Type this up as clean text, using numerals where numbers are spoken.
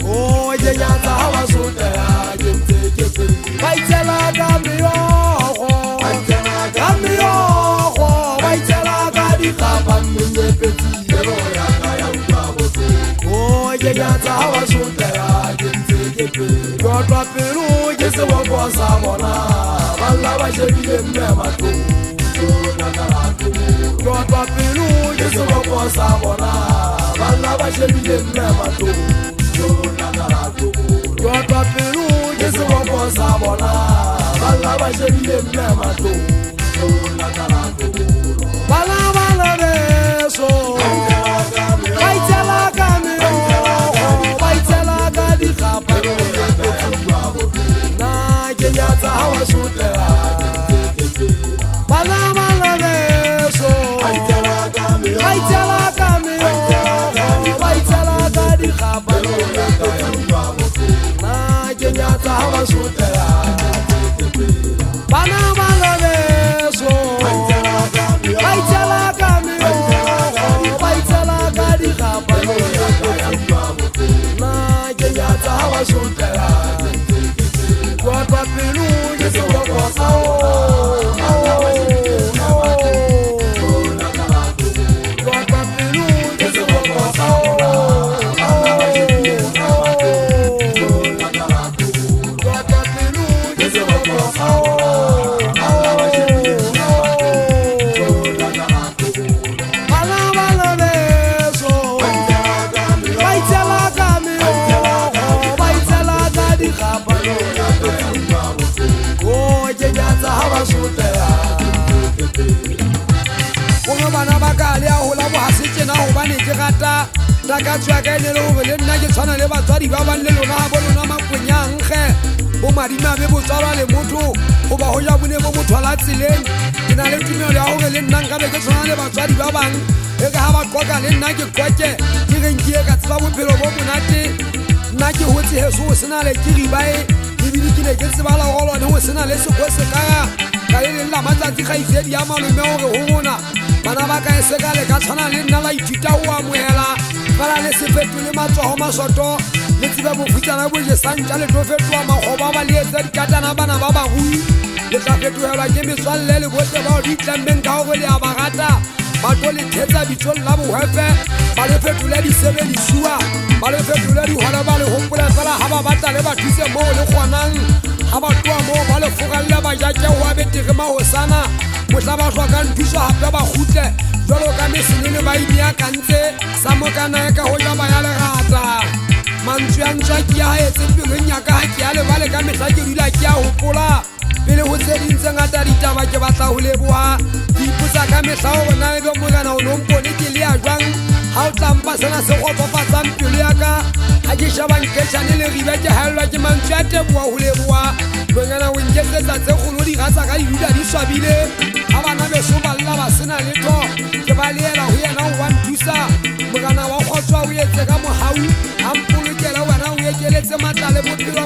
Oh, yeah, I was so tired. Wait till I got me all. Got me all. Wait till I got it up and me. Oh, yeah, I was so tired. God, what Peru is the one for someone. I love I should be in Yamato. God, what Peru is the one for someone. I love I should be in Yamato. God, what Peru is the one for someone. I love I should be in Yamato. Balabala, so I tell a cameo, I tell a gadi capano. Na Kenyata, how I shoot there. Balabala, so I tell a cameo, I tell a gadi capano. Na Kenyata, how I shoot there. Balabala, so I tell a cameo, I tell a gadi capano. Na Kenyata, how I shoot there. God, what we do is a work of our God, what we do is a work of our God, what we do is a work of our Oh, Kenyata, how I shoot there. Bana bakale a hola bo hasitse na ho bane ke rata ta ka tswa ka ene le ho le nna ke tshwana le batswadi ba bang le lona ha bo lona makwanyang ge bo madima be bo tswala le motho ho ba ho ya bone bo motho la tsileng ke na le tumelo ya hore le nna nka be ke tshwana le batswadi ba bang e ka ha ba qoka le nna ke kweke ke reng ke ka tsaba bophelo bo monate nna ke hotse heso sena le ke ribae ke bidi ke ne ke tseba la holo ne ho sena le sekgose ka le la matsatsi ga itsedi ya malome hore ho mona bana ba ka eseka le ka tshwana le nna la ithuta ho amohela fela le se fetole matsoho masoto le tseba bofutana bo je santja le tlo fetoa magoba ba le etsa dikatana bana ba barui le tla fetohelwa ke metswalle le botle ba o di tlambeng ka hore le a ba rata ba tlo le thetsa bitshong la bohwefe ba le fetole disebedisuwa ba le fetole dihwala ba le hopola fela ha ba batla le ba thuse moo le kgonang ha ba tloa moo ba le fokalle ba jake ho a betere mahosana motla ba hlokang thuso hape ba kgutle jwalo ka mesene le baimi ya kantse sa mokana ka ho ja ba ya lerata mantswe a ntswa ke ya etse pelong ya ka ha ke ya lebale ka mehla ke dula ke ya hopola pele ho tse ding tse ngata ditaba ke batla ho leboha ke ipotsa ka mehla hore na ebe morena o nompone ke le ya jwang ha o tlampa sena se kgotsofatsang pelo ya ka ha ke sheba nketjhane le ribe ke haellwa ke mantswe a teboha ho leboha bonyana o nketsetsa tse kgolo di ratsa ka di dula di swabile ha bana beso ba lla ba sena letho ke ba leela ho yena o wa nthusa morena wa kgotswa o etse ka mohau ha mpolokela wena o ekeletse matla le bophelo